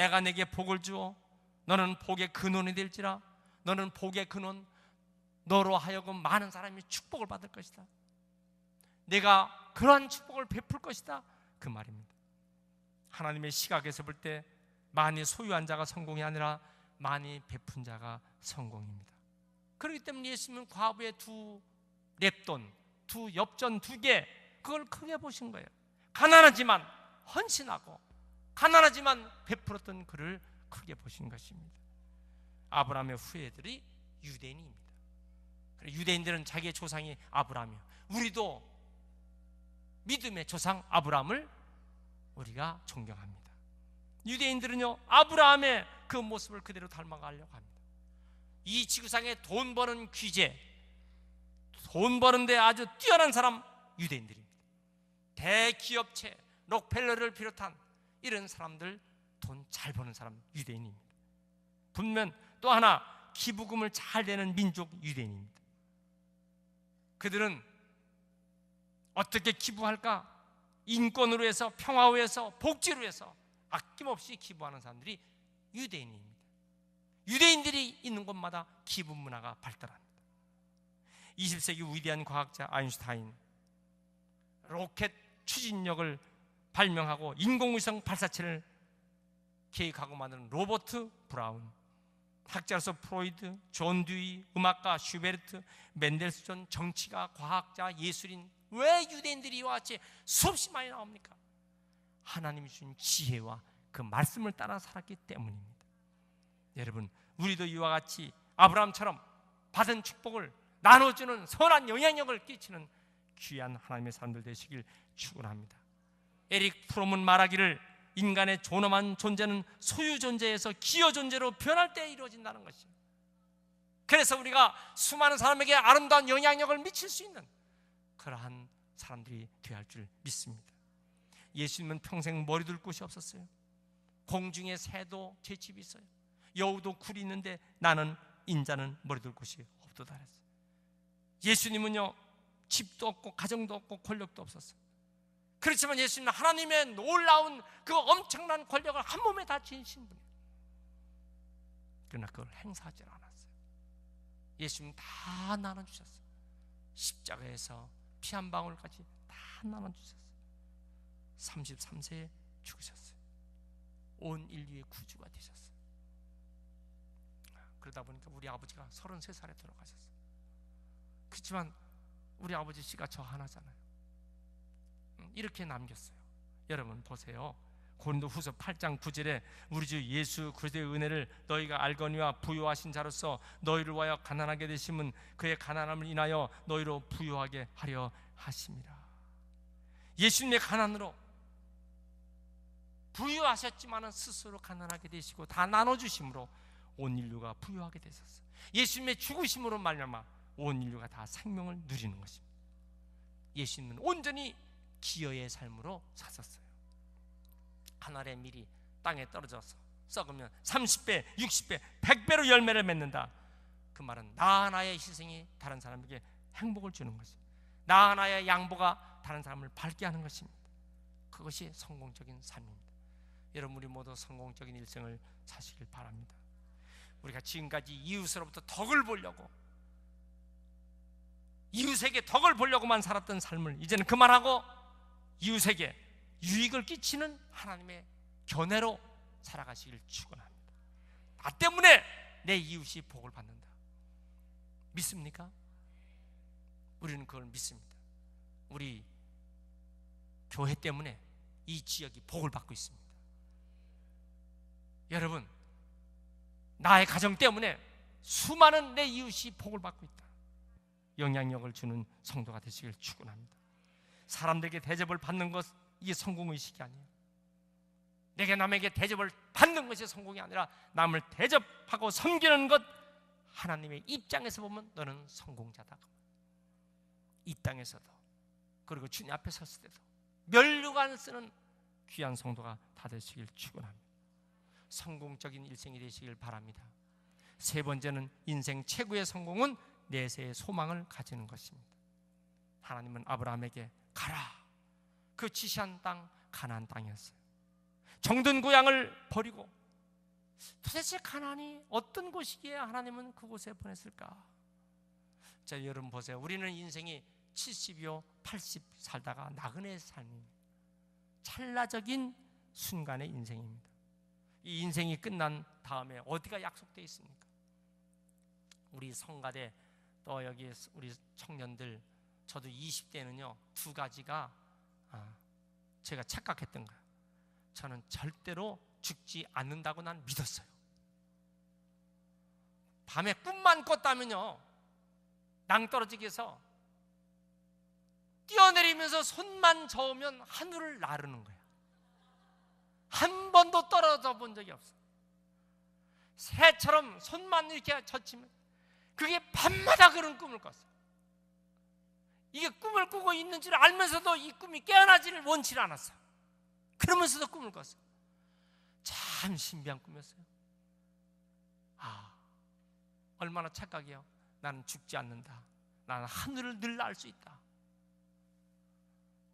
내가 내게 복을 주어 너는 복의 근원이 될지라. 너는 복의 근원, 너로 하여금 많은 사람이 축복을 받을 것이다. 내가 그러한 축복을 베풀 것이다, 그 말입니다. 하나님의 시각에서 볼 때 많이 소유한 자가 성공이 아니라 많이 베푼 자가 성공입니다. 그렇기 때문에 예수님은 과부의 2렙돈, 2엽전 2개, 그걸 크게 보신 거예요. 가난하지만 헌신하고 가난하지만 베풀었던 그를 크게 보신 것입니다. 아브라함의 후예들이 유대인입니다. 유대인들은 자기의 조상이 아브라함이에요. 우리도 믿음의 조상 아브라함을 우리가 존경합니다. 유대인들은요, 아브라함의 그 모습을 그대로 닮아가려고 합니다. 이 지구상에 돈 버는 귀재, 돈 버는데 아주 뛰어난 사람, 유대인들입니다. 대기업체 록펠러를 비롯한 이런 사람들, 돈 잘 버는 사람, 유대인입니다. 분명 또 하나, 기부금을 잘 내는 민족, 유대인입니다. 그들은 어떻게 기부할까? 인권으로 해서, 평화로 해서, 복지로 해서 아낌없이 기부하는 사람들이 유대인입니다. 유대인들이 있는 곳마다 기부 문화가 발달합니다. 20세기 위대한 과학자 아인슈타인, 로켓 추진력을 발명하고 인공위성 발사체를 계획하고 만드는 로버트 브라운, 학자로서 프로이드, 존 듀이, 음악가 슈베르트, 멘델스존, 정치가, 과학자, 예술인, 왜 유대인들이 이와 같이 수없이 많이 나옵니까? 하나님이 주신 지혜와 그 말씀을 따라 살았기 때문입니다. 여러분, 우리도 이와 같이 아브라함처럼 받은 축복을 나눠주는 선한 영향력을 끼치는 귀한 하나님의 사람들 되시길 축원합니다. 에릭 프롬은 말하기를, 인간의 존엄한 존재는 소유 존재에서 기여 존재로 변할 때 이루어진다는 것이에요. 그래서 우리가 수많은 사람에게 아름다운 영향력을 미칠 수 있는 그러한 사람들이 되어야 할 줄 믿습니다. 예수님은 평생 머리 둘 곳이 없었어요. 공중에 새도 제 집이 있어요. 여우도 굴이 있는데 나는 인자는 머리 둘 곳이 없도다 그랬어요. 예수님은요, 집도 없고 가정도 없고 권력도 없었어요. 그렇지만 예수님은 하나님의 놀라운 그 엄청난 권력을 한 몸에 다 지니신 분이에요. 그러나 그걸 행사하지 않았어요. 예수님 다 나눠주셨어요. 십자가에서 피 한 방울까지 다 나눠주셨어요. 33세에 죽으셨어요. 온 인류의 구주가 되셨어요. 그러다 보니까 우리 아버지가 33살에 돌아가셨어요. 그렇지만 우리 아버지 씨가 저 하나잖아요. 이렇게 남겼어요. 여러분 보세요. 고린도후서 8장 9절에 우리 주 예수 그리스도의 은혜를 너희가 알거니와 부요하신 자로서 너희를 위하여 가난하게 되심은 그의 가난함을 인하여 너희로 부요하게 하려 하심이라. 예수님의 가난으로 부유하셨지만 스스로 가난하게 되시고 다 나눠주심으로 온 인류가 부유하게 되셨어요. 예수님의 죽으심으로 말미암아 온 인류가 다 생명을 누리는 것입니다. 예수님은 온전히 기여의 삶으로 사셨어요. 한 알의 밀이 땅에 떨어져서 썩으면 30배, 60배, 100배로 열매를 맺는다. 그 말은 나 하나의 희생이 다른 사람에게 행복을 주는 것입니다. 나 하나의 양보가 다른 사람을 밝게 하는 것입니다. 그것이 성공적인 삶입니다. 여러분, 우리 모두 성공적인 일생을 사시길 바랍니다. 우리가 지금까지 이웃으로부터 덕을 보려고, 이웃에게 덕을 보려고만 살았던 삶을 이제는 그만하고 이웃에게 유익을 끼치는 하나님의 견해로 살아가시길 축원합니다. 나 때문에 내 이웃이 복을 받는다. 믿습니까? 우리는 그걸 믿습니다. 우리 교회 때문에 이 지역이 복을 받고 있습니다. 여러분, 나의 가정 때문에 수많은 내 이웃이 복을 받고 있다. 영향력을 주는 성도가 되시길 축원합니다. 사람들에게 대접을 받는 것, 이게 성공의식이 아니에요. 내가 남에게 대접을 받는 것이 성공이 아니라 남을 대접하고 섬기는 것, 하나님의 입장에서 보면 너는 성공자다. 이 땅에서도 그리고 주님 앞에 섰을 때도 면류관 쓰는 귀한 성도가 다 되시길 축원합니다. 성공적인 일생이 되시길 바랍니다. 세 번째는 인생 최고의 성공은 내세의 소망을 가지는 것입니다. 하나님은 아브라함에게 가라, 그 지시한 땅 가나안 땅이었어요. 정든 고향을 버리고 도대체 가나안이 어떤 곳이기에 하나님은 그곳에 보냈을까? 자, 여러분 보세요. 우리는 인생이 70이요 80 살다가 나그네의 삶입니다. 찰나적인 순간의 인생입니다. 이 인생이 끝난 다음에 어디가 약속되어 있습니까? 우리 성가대 또 여기 우리 청년들, 저도 20대는요 2가지가 제가 착각했던 거예요. 저는 절대로 죽지 않는다고 난 믿었어요. 밤에 꿈만 꿨다면요 낭떠러지기 해서 뛰어내리면서 손만 저으면 하늘을 나르는 거야. 한 번도 떨어져 본 적이 없어. 새처럼 손만 이렇게 젖히면 그게 밤마다 그런 꿈을 꿨어. 이게 꿈을 꾸고 있는 줄 알면서도 이 꿈이 깨어나지를 원치 않았어. 그러면서도 꿈을 꿨어. 참 신비한 꿈이었어요. 얼마나 착각이에요. 나는 죽지 않는다. 나는 하늘을 늘 날 수 있다.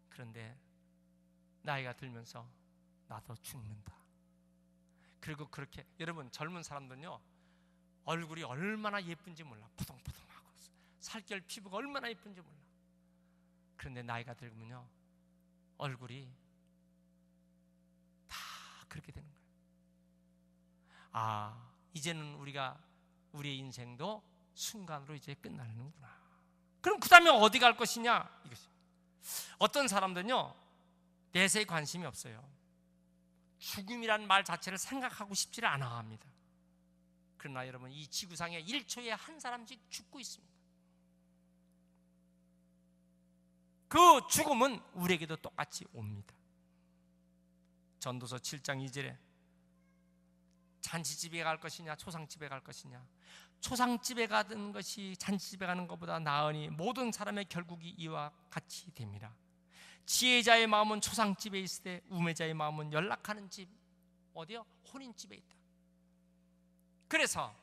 그런데 나이가 들면서 나도 죽는다. 그리고 그렇게 여러분 젊은 사람들은요 얼굴이 얼마나 예쁜지 몰라. 푸동푸동하고 살결 피부가 얼마나 예쁜지 몰라. 그런데 나이가 들면요 얼굴이 다 그렇게 되는 거예요. 이제는 우리의 인생도 순간으로 이제 끝나는구나. 그럼 그 다음에 어디 갈 것이냐 이것이. 어떤 사람들은요 내세에 관심이 없어요. 죽음이란 말 자체를 생각하고 싶지를 않아 합니다. 그러나 여러분 이 지구상에 1초에 한 사람씩 죽고 있습니다. 그 죽음은 우리에게도 똑같이 옵니다. 전도서 7장 2절에 잔치집에 갈 것이냐 초상집에 갈 것이냐, 초상집에 가는 것이 잔치집에 가는 것보다 나으니 모든 사람의 결국이 이와 같이 됩니다. 지혜자의 마음은 초상집에 있을 때 우매자의 마음은 연락하는 집, 어디요? 혼인집에 있다. 그래서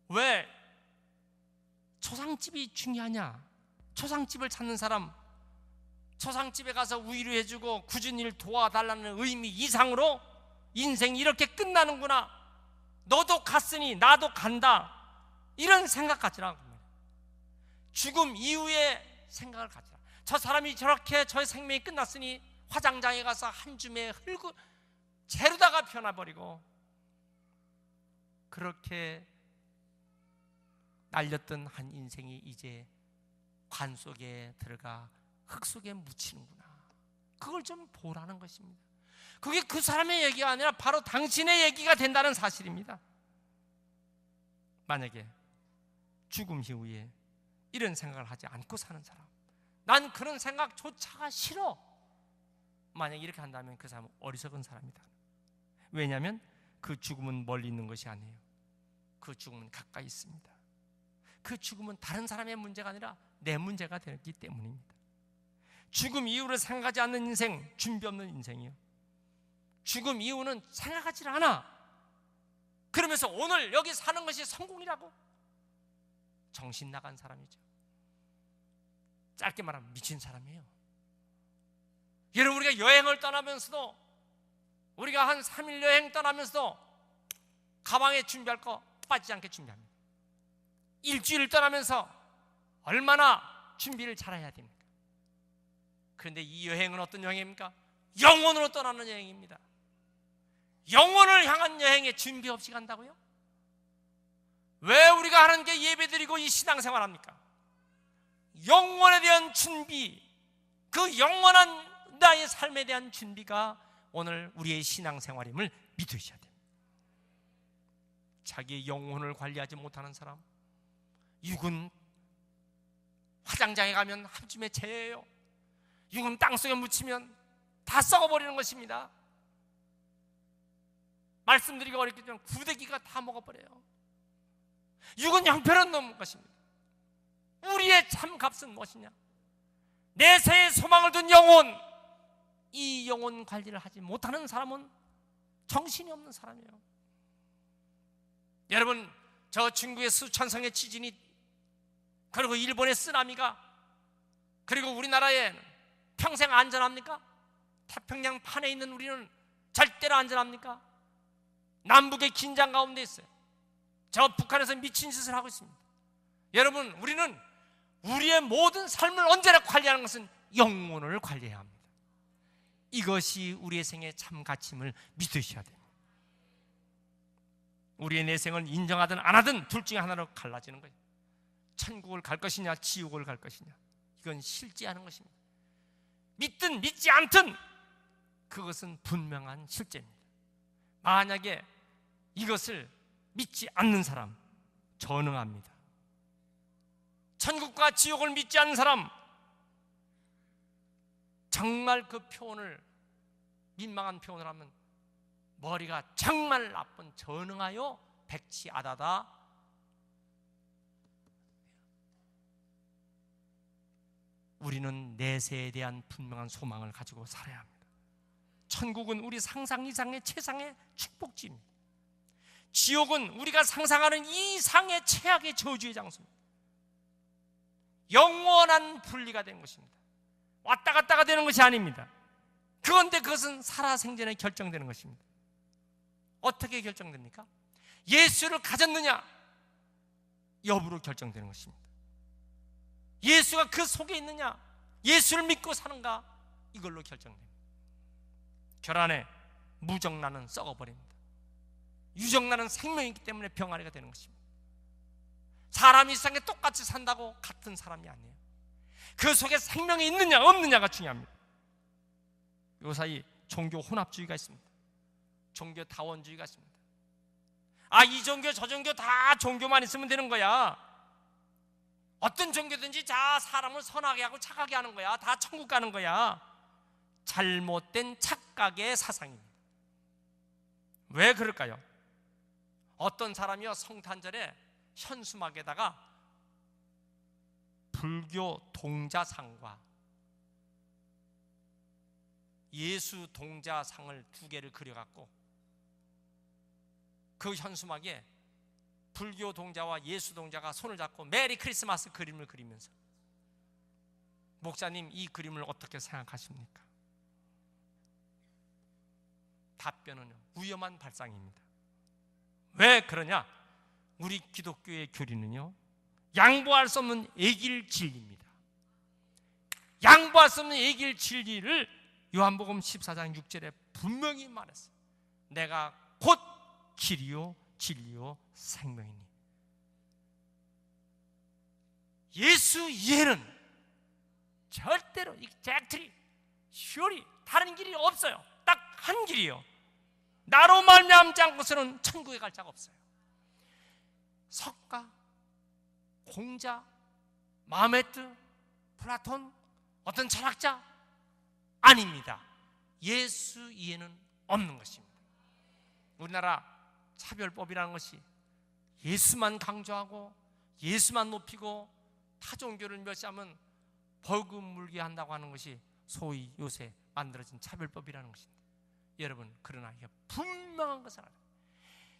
왜 초상집이 중요하냐? 초상집을 찾는 사람, 초상집에 가서 우유를 해주고 굳은 일 도와달라는 의미 이상으로 인생이 이렇게 끝나는구나, 너도 갔으니 나도 간다, 이런 생각 가지라. 죽음 이후에 생각을 가지라. 저 사람이 저렇게 저의 생명이 끝났으니 화장장에 가서 한 줌의 흙을 재르다가 변화버리고 그렇게 날렸던 한 인생이 이제 관 속에 들어가 흙 속에 묻히는구나. 그걸 좀 보라는 것입니다. 그게 그 사람의 얘기가 아니라 바로 당신의 얘기가 된다는 사실입니다. 만약에 죽음 이후에 이런 생각을 하지 않고 사는 사람, 난 그런 생각조차가 싫어, 만약 이렇게 한다면 그 사람은 어리석은 사람이다. 왜냐하면 그 죽음은 멀리 있는 것이 아니에요. 그 죽음은 가까이 있습니다. 그 죽음은 다른 사람의 문제가 아니라 내 문제가 되기 때문입니다. 죽음 이후를 생각하지 않는 인생, 준비 없는 인생이에요. 죽음 이후는 생각하지 않아. 그러면서 오늘 여기 사는 것이 성공이라고? 정신 나간 사람이죠. 짧게 말하면 미친 사람이에요. 여러분, 우리가 여행을 떠나면서도, 우리가 한 3일 여행 떠나면서도 가방에 준비할 거 빠지지 않게 준비합니다. 일주일 떠나면서 얼마나 준비를 잘해야 됩니까? 그런데 이 여행은 어떤 여행입니까? 영혼으로 떠나는 여행입니다. 영혼을 향한 여행에 준비 없이 간다고요? 왜 우리가 하는 게 예배드리고 이 신앙생활 합니까? 영혼에 대한 준비, 그 영원한 나의 삶에 대한 준비가 오늘 우리의 신앙생활임을 믿으셔야 됩니다. 자기의 영혼을 관리하지 못하는 사람, 육은 화장장에 가면 한 줌의 재예요. 육은 땅속에 묻히면 다 썩어버리는 것입니다. 말씀드리기 어렵겠지만 구데기가 다 먹어버려요. 육은 형편없는 것입니다. 우리의 참 값은 무엇이냐? 내세에 소망을 둔 영혼, 이 영혼 관리를 하지 못하는 사람은 정신이 없는 사람이에요. 여러분, 저 중국의 수천성의 지진이, 그리고 일본의 쓰나미가, 그리고 우리나라에 평생 안전합니까? 태평양 판에 있는 우리는 절대로 안전합니까? 남북의 긴장 가운데 있어요. 저 북한에서 미친 짓을 하고 있습니다. 여러분, 우리는 우리의 모든 삶을 언제나 관리하는 것은 영혼을 관리해야 합니다. 이것이 우리의 생의 참 가치임을 믿으셔야 됩니다. 우리의 내생을 인정하든 안 하든 둘 중에 하나로 갈라지는 거예요. 천국을 갈 것이냐 지옥을 갈 것이냐, 이건 실제하는 것입니다. 믿든 믿지 않든 그것은 분명한 실제입니다. 만약에 이것을 믿지 않는 사람 전응합니다. 천국과 지옥을 믿지 않는 사람, 정말 그 표현을, 민망한 표현을 하면 머리가 정말 나쁜, 전응하여 백치아다다. 우리는 내세에 대한 분명한 소망을 가지고 살아야 합니다. 천국은 우리 상상 이상의 최상의 축복지입니다. 지옥은 우리가 상상하는 이상의 최악의 저주의 장소입니다. 영원한 분리가 된 것입니다. 왔다 갔다가 되는 것이 아닙니다. 그런데 그것은 살아생전에 결정되는 것입니다. 어떻게 결정됩니까? 예수를 가졌느냐 여부로 결정되는 것입니다. 예수가 그 속에 있느냐, 예수를 믿고 사는가, 이걸로 결정됩니다. 결안에 무정란은 썩어버립니다. 유정란은 생명이기 때문에 병아리가 되는 것입니다. 사람이 이 세상에 똑같이 산다고 같은 사람이 아니에요. 그 속에 생명이 있느냐 없느냐가 중요합니다. 요 사이 종교 혼합주의가 있습니다. 종교 다원주의가 있습니다. 이 종교 저 종교 다 종교만 있으면 되는 거야. 어떤 종교든지 다 사람을 선하게 하고 착하게 하는 거야. 다 천국 가는 거야. 잘못된 착각의 사상입니다. 왜 그럴까요? 어떤 사람이요, 성탄절에 현수막에다가 불교 동자상과 예수 동자상을 두 개를 그려갖고 그 현수막에 불교 동자와 예수 동자가 손을 잡고 메리 크리스마스 그림을 그리면서, 목사님 이 그림을 어떻게 생각하십니까? 답변은 위험한 발상입니다. 왜 그러냐? 우리 기독교의 교리는요, 양보할 수 없는 애길 진리입니다. 양보할 수 없는 애길 진리를 요한복음 14장 6절에 분명히 말했어요. 내가 곧 길이요 진리요 생명이니. 예수 이해는 절대로 잭트리 슈리 다른 길이 없어요. 딱 한 길이요. 나로 말미암지 않고서는 천국에 갈 자가 없어요. 석가, 공자, 마호메트, 플라톤, 어떤 철학자 아닙니다. 예수 이해는 없는 것입니다. 우리나라 차별법이라는 것이 예수만 강조하고 예수만 높이고 타종교를 멸시하면 벌금 물게 한다고 하는 것이 소위 요새 만들어진 차별법이라는 것입니다. 여러분, 그러나 이게 분명한 것은 아니에요.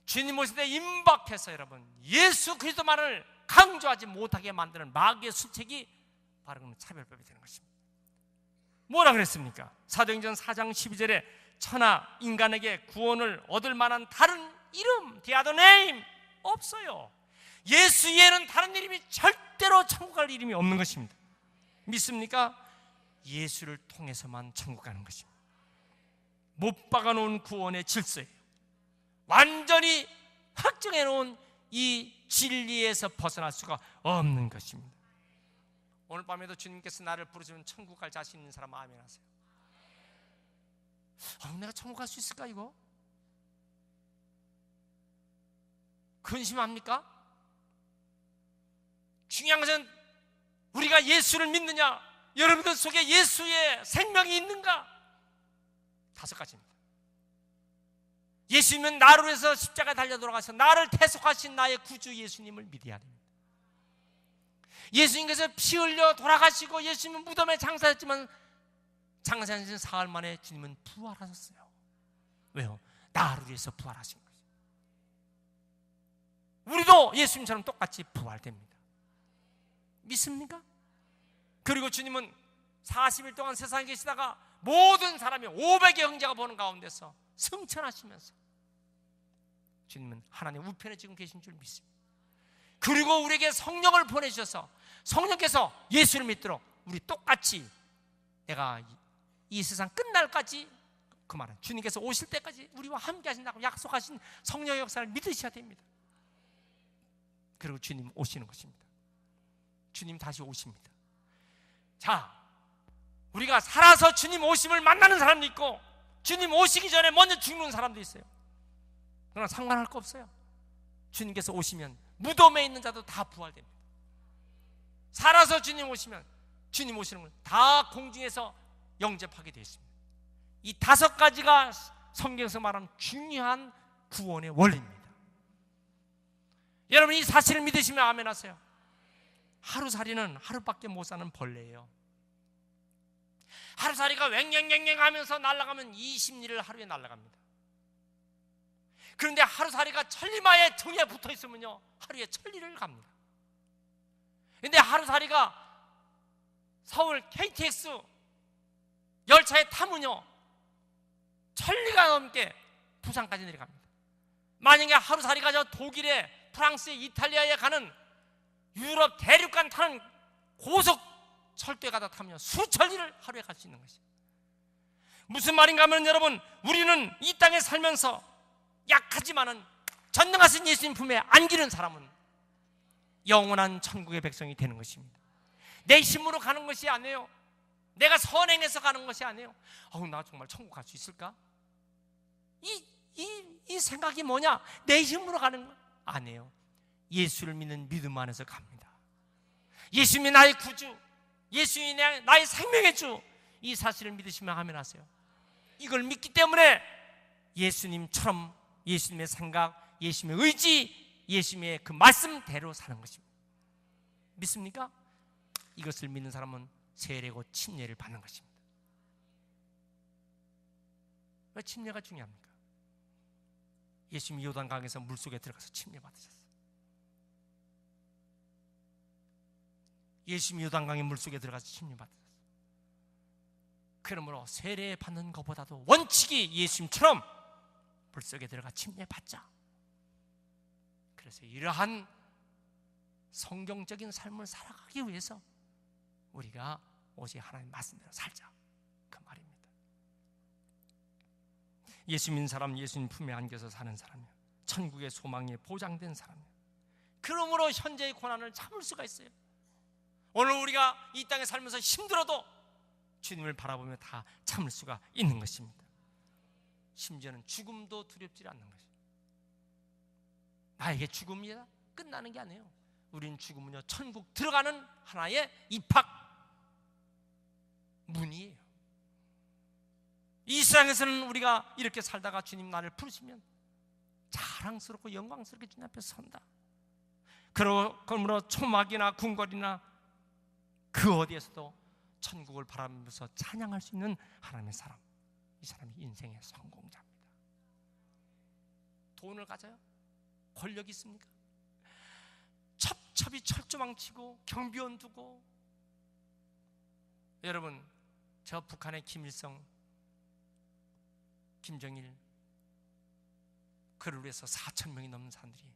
주님 오실 때 임박해서 여러분 예수 그리스도만을 강조하지 못하게 만드는 마귀의 수책이 바로 그 차별법이 되는 것입니다. 뭐라 그랬습니까? 사도행전 4장 12절에 천하 인간에게 구원을 얻을 만한 다른 이름, the other name 없어요. 예수 이외에는 다른 이름이 절대로 천국 갈 이름이 없는 것입니다. 믿습니까? 예수를 통해서만 천국 가는 것입니다. 못 박아놓은 구원의 질서예요. 완전히 확정해놓은 이 진리에서 벗어날 수가 없는 것입니다. 오늘 밤에도 주님께서 나를 부르시면 천국 갈 자신 있는 사람 아멘 하세요. 내가 천국 갈 수 있을까 이거? 근심합니까? 중요한 것은 우리가 예수를 믿느냐, 여러분들 속에 예수의 생명이 있는가? 5가지입니다. 예수님은 나를 위해서 십자가에 달려 돌아가서 나를 대속하신 나의 구주 예수님을 믿어야 됩니다. 예수님께서 피 흘려 돌아가시고 예수님은 무덤에 장사했지만 장사하신 사흘 만에 주님은 부활하셨어요. 왜요? 나를 위해서 부활하신 거죠. 우리도 예수님처럼 똑같이 부활됩니다. 믿습니까? 그리고 주님은 40일 동안 세상에 계시다가 모든 사람이 500의 형제가 보는 가운데서 승천하시면서 주님은 하나님 우편에 지금 계신 줄 믿습니다. 그리고 우리에게 성령을 보내주셔서 성령께서 예수를 믿도록 우리 똑같이 내가 이 세상 끝날까지, 그 말은 주님께서 오실 때까지 우리와 함께 하신다고 약속하신 성령의 역사를 믿으셔야 됩니다. 그리고 주님 오시는 것입니다. 주님 다시 오십니다. 자, 우리가 살아서 주님 오심을 만나는 사람도 있고 주님 오시기 전에 먼저 죽는 사람도 있어요. 그러나 상관할 거 없어요. 주님께서 오시면 무덤에 있는 자도 다 부활됩니다. 살아서 주님 오시면 주님 오시는 걸 다 공중에서 영접하게 되어 있습니다. 이 5가지가 성경에서 말하는 중요한 구원의 원리입니다. 여러분 이 사실을 믿으시면 아멘 하세요. 하루살이는 하루밖에 못 사는 벌레예요. 하루살이가 왱왱왱왱 하면서 날아가면 20리를 하루에 날아갑니다. 그런데 하루살이가 천리마의 등에 붙어 있으면요 하루에 1000리를 갑니다. 그런데 하루살이가 서울 KTX 열차에 타면요 1000리가 넘게 부산까지 내려갑니다. 만약에 하루살이가 저 독일에, 프랑스에, 이탈리아에 가는 유럽 대륙간 타는 고속 철도에 가다 타면 수천 리를 하루에 갈 수 있는 것이에요. 무슨 말인가 하면 여러분, 우리는 이 땅에 살면서 약하지만은 전능하신 예수님 품에 안기는 사람은 영원한 천국의 백성이 되는 것입니다. 내 힘으로 가는 것이 아니에요. 내가 선행해서 가는 것이 아니에요. 나 정말 천국 갈 수 있을까? 이 생각이 뭐냐? 내 힘으로 가는 거 아니에요. 예수를 믿는 믿음 안에서 갑니다. 예수님이 나의 구주, 예수님이 나의 생명의 주, 이 사실을 믿으시면 아멘 하세요. 이걸 믿기 때문에 예수님처럼 예수님의 생각, 예수님의 의지, 예수님의 그 말씀대로 사는 것입니다. 믿습니까? 이것을 믿는 사람은 세례고 침례를 받는 것입니다. 왜 침례가 중요합니까? 예수님이 요단강에서 물속에 들어가서 침례 받으셨어요. 예수님이 요단강의 물속에 들어가서 침례 받으셨어요. 그러므로 세례 받는 것보다도 원칙이 예수님처럼 물속에 들어가 침례 받자. 그래서 이러한 성경적인 삶을 살아가기 위해서 우리가 오직 하나님 말씀대로 살자, 그 말입니다. 예수 믿는 사람, 예수님 품에 안겨서 사는 사람이요, 천국의 소망이 보장된 사람이요, 그러므로 현재의 고난을 참을 수가 있어요. 오늘 우리가 이 땅에 살면서 힘들어도 주님을 바라보며 다 참을 수가 있는 것입니다. 심지어는 죽음도 두렵지 않는 것입니다. 나에게 죽음이 끝나는 게 아니에요. 우리는 죽으면요 천국 들어가는 하나의 입학 문이에요. 이 세상에서는 우리가 이렇게 살다가 주님 나를 부르시면 자랑스럽고 영광스럽게 주님 앞에 선다. 그러므로 초막이나 궁궐이나 그 어디에서도 천국을 바라보면서 찬양할 수 있는 하나님의 사람, 이 사람이 인생의 성공자입니다. 돈을 가져요? 권력이 있습니까? 첩첩이 철조망치고 경비원 두고. 여러분, 저 북한의 김일성, 김정일, 그를 위해서 4,000명이 넘는 사람들이,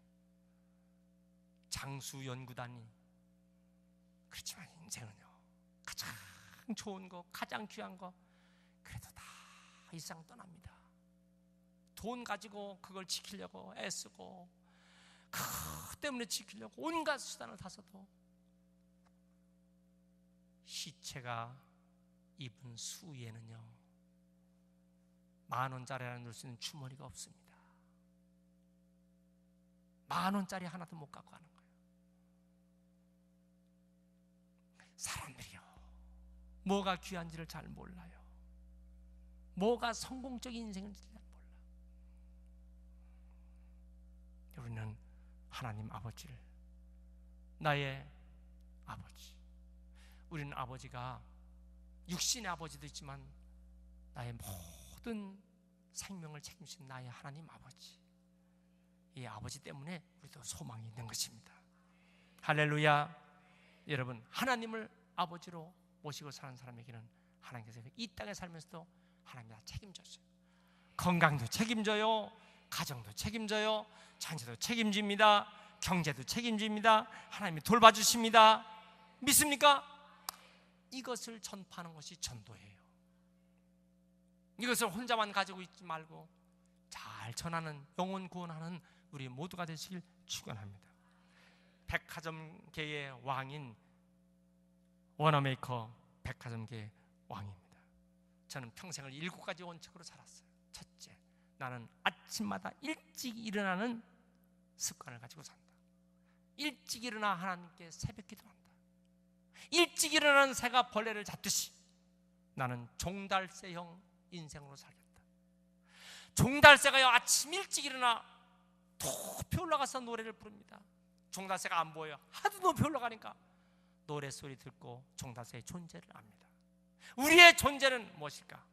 장수연구단이. 그렇지만 인생은요 가장 좋은 거, 가장 귀한 거 그래도 다 이 세상 떠납니다. 돈 가지고 그걸 지키려고 애쓰고 그 때문에 지키려고 온갖 수단을 다 써도 시체가 입은 수위에는요 10,000원짜리를 넣을 수 있는 주머니가 없습니다. 10,000원짜리 하나도 못 갖고 가는 거예요. 사람들이요 뭐가 귀한지를 잘 몰라요. 뭐가 성공적인 인생인지 잘 몰라. 우리는 하나님 아버지를, 나의 아버지, 우리는 아버지가 육신의 아버지도 있지만 나의 모든 생명을 책임지신 나의 하나님 아버지, 이 아버지 때문에 우리도 소망이 있는 것입니다. 할렐루야. 여러분, 하나님을 아버지로 모시고 사는 사람에게는 하나님께서 이 땅에 살면서도 하나님이 다 책임졌어요. 건강도 책임져요, 가정도 책임져요. 자녀도 책임집니다. 경제도 책임집니다. 하나님이 돌봐주십니다. 믿습니까? 이것을 전파하는 것이 전도예요. 이것을 혼자만 가지고 있지 말고 잘 전하는, 영혼 구원하는 우리 모두가 되시길 축원합니다. 백화점계의 왕인 워너메이커 백화점계의 왕입니다. 저는 평생을 7가지 원칙으로 살았어요. 첫째, 나는 아침마다 일찍 일어나는 습관을 가지고 산다. 일찍 일어나 하나님께 새벽 기도한다. 일찍 일어나는 새가 벌레를 잡듯이 나는 종달새형 인생으로 살겠다. 종달새가요, 아침 일찍 일어나 높이 올라가서 노래를 부릅니다. 종달새가 안 보여요. 하도 높이 올라가니까 노래소리 듣고 종달새의 존재를 압니다. 우리의 존재는 무엇일까?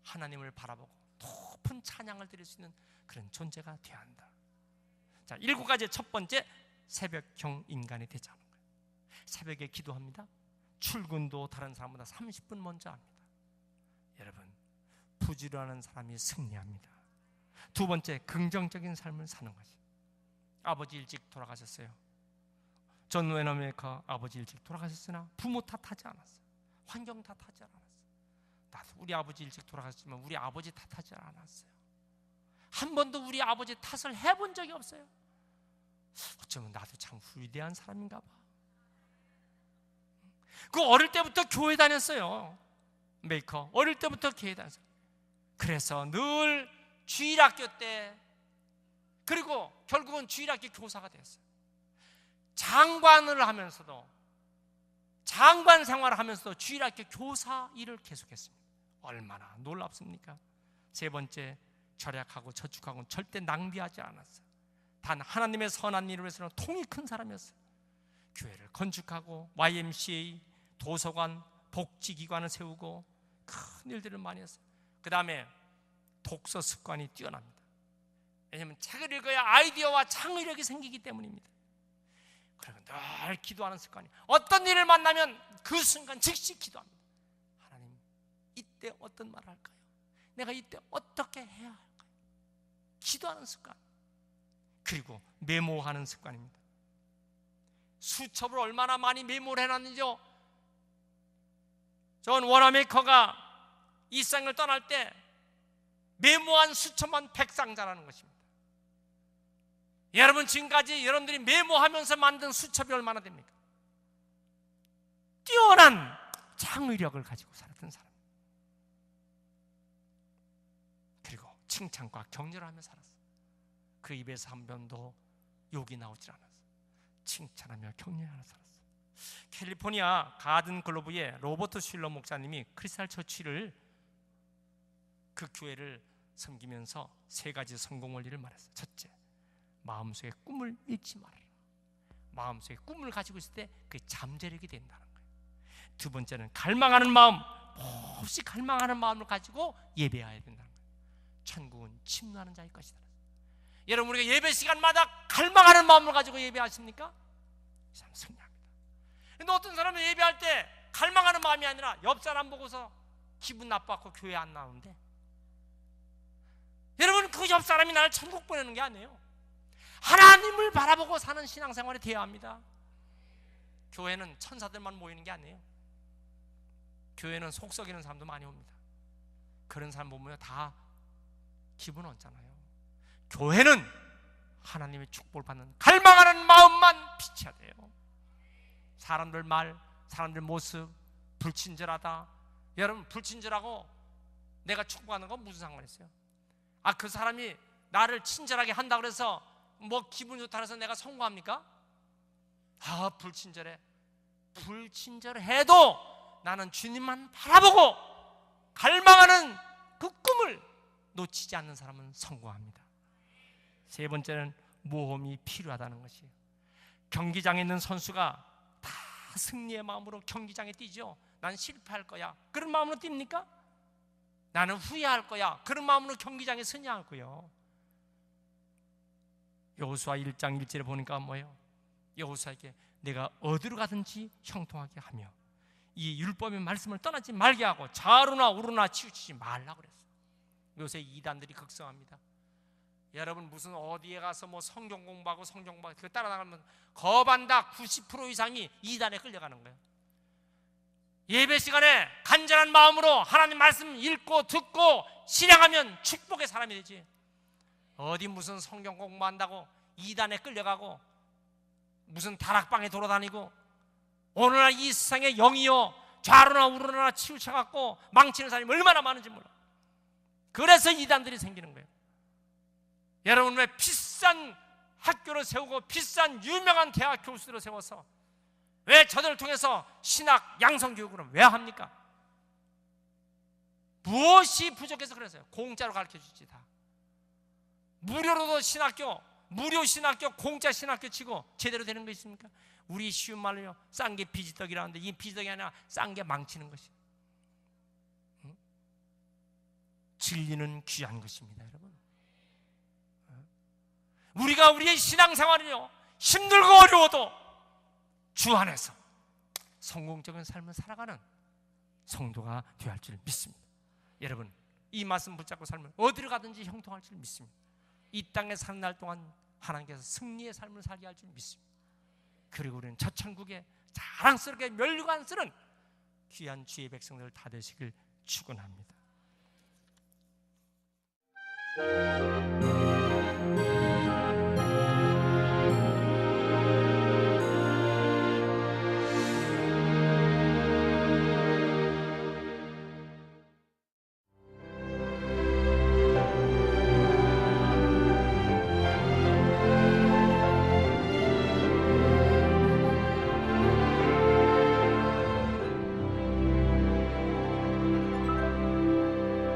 하나님을 바라보고 높은 찬양을 드릴 수 있는 그런 존재가 되어야 한다. 자, 7가지 첫 번째, 새벽형 인간이 되자는 거예요. 새벽에 기도합니다. 출근도 다른 사람보다 30분 먼저 합니다. 여러분, 부지런한 사람이 승리합니다. 두 번째, 긍정적인 삶을 사는 거지. 아버지 일찍 돌아가셨어요. 존 워너메이커 아버지 일찍 돌아가셨으나 부모 탓하지 않았어요. 환경 탓하지 않았어요. 나도 우리 아버지 일찍 돌아가셨지만 우리 아버지 탓하지 않았어요. 한 번도 우리 아버지 탓을 해본 적이 없어요. 어쩌면 나도 참 위대한 사람인가 봐. 그 어릴 때부터 교회 다녔어요. 메이커 어릴 때부터 교회 다녔어요. 그래서 늘 주일학교 때, 그리고 결국은 주일학교 교사가 됐어요. 장관을 하면서도, 장관 생활을 하면서도 주일학교 교사 일을 계속했습니다. 얼마나 놀랍습니까? 세 번째, 절약하고 저축하고 절대 낭비하지 않았어요. 단 하나님의 선한 일을 위해서는 통이 큰 사람이었어요. 교회를 건축하고 YMCA, 도서관, 복지기관을 세우고 큰 일들을 많이 했어요. 그 다음에 독서 습관이 뛰어납니다. 왜냐하면 책을 읽어야 아이디어와 창의력이 생기기 때문입니다. 그리고 늘 기도하는 습관이, 어떤 일을 만나면 그 순간 즉시 기도합니다. 하나님, 이때 어떤 말을 할까요? 내가 이때 어떻게 해야 할까요? 기도하는 습관. 그리고 메모하는 습관입니다. 수첩을 얼마나 많이 메모를 해놨는지요. 존 워너메이커가 이 세상을 떠날 때 메모한 수첩만 100상자라는 것입니다. 여러분, 지금까지 여러분들이 메모하면서 만든 수첩이 얼마나 됩니까? 뛰어난 창의력을 가지고 살았던 사람. 그리고 칭찬과 격려를 하며 살았어요. 그 입에서 한 번도 욕이 나오질 않았어요. 칭찬하며 격려하며 살았어요. 캘리포니아 가든 글로브의 로버트 슐러 목사님이 크리스탈 처치를, 그 교회를 섬기면서 3가지 성공 원리를 말했어요. 첫째, 마음속에 꿈을 잃지 말아라. 마음속에 꿈을 가지고 있을 때 그게 잠재력이 된다는 거예요. 두 번째는 갈망하는 마음, 몹시 갈망하는 마음을 가지고 예배해야 된다는 거예요. 천국은 침노하는 자일 것이다. 여러분, 우리가 예배 시간마다 갈망하는 마음을 가지고 예배하십니까? 이 사람 승리합니다. 근데 어떤 사람은 예배할 때 갈망하는 마음이 아니라 옆 사람 보고서 기분 나빠갖고 교회 안 나오는데, 여러분, 그 옆 사람이 나를 천국 보내는 게 아니에요. 하나님을 바라보고 사는 신앙생활이 되어야 합니다. 교회는 천사들만 모이는 게 아니에요. 교회는 속 썩이는 사람도 많이 옵니다. 그런 사람 보면 다 기분 없잖아요. 교회는 하나님의 축복을 받는 갈망하는 마음만 비춰야 돼요. 사람들 말, 사람들 모습, 불친절하다. 여러분, 불친절하고 내가 축복하는 건 무슨 상관이 있어요? 그 사람이 나를 친절하게 한다 그래서 뭐 기분 좋다 해서 내가 성공합니까? 불친절해. 불친절해도 나는 주님만 바라보고 갈망하는 그 꿈을 놓치지 않는 사람은 성공합니다. 세 번째는 모험이 필요하다는 것이에요. 경기장에 있는 선수가 다 승리의 마음으로 경기장에 뛰죠. 난 실패할 거야, 그런 마음으로 뜁니까? 나는 후회할 거야, 그런 마음으로 경기장에 서지 않고요. 여호수아 1장 1절에 보니까 뭐예요? 여호수아에게 내가 어디로 가든지 형통하게 하며 이 율법의 말씀을 떠나지 말게 하고 좌우나 우르나 치우치지 말라고 그랬어요. 요새 이단들이 극성합니다. 여러분 무슨 어디에 가서 뭐 성경 공부하고 그거 따라나가면 거반다 90% 이상이 이단에 끌려가는 거예요. 예배 시간에 간절한 마음으로 하나님 말씀 읽고 듣고 실행하면 축복의 사람이 되지. 어디 무슨 성경 공부한다고 이단에 끌려가고 무슨 다락방에 돌아다니고 오늘날 이 세상에 영이요 좌로나 우로나 치우쳐갖고 망치는 사람이 얼마나 많은지 몰라. 그래서 이단들이 생기는 거예요. 여러분 왜 비싼 학교를 세우고 비싼 유명한 대학 교수들을 세워서 왜 저들을 통해서 신학 양성교육을 왜 합니까? 무엇이 부족해서 그래서요? 공짜로 가르쳐주지 다. 무료로도 신학교, 무료 신학교, 공짜 신학교 치고 제대로 되는 거 있습니까? 우리 쉬운 말로요, 싼 게 비지떡이라는데 이 비지떡이 아니라 싼 게 망치는 것이에요. 진리는 귀한 것입니다, 여러분. 우리가 우리의 신앙생활을요, 힘들고 어려워도 주 안에서 성공적인 삶을 살아가는 성도가 되어야 할 줄 믿습니다. 여러분, 이 말씀 붙잡고 살면 어디를 가든지 형통할 줄 믿습니다. 이 땅에 사는 날 동안 하나님께서 승리의 삶을 살게 할 줄 믿습니다. 그리고 우리는 저 천국에 자랑스럽게 멸류관 쓰는 귀한 주의 백성들 다 되시길 축원합니다.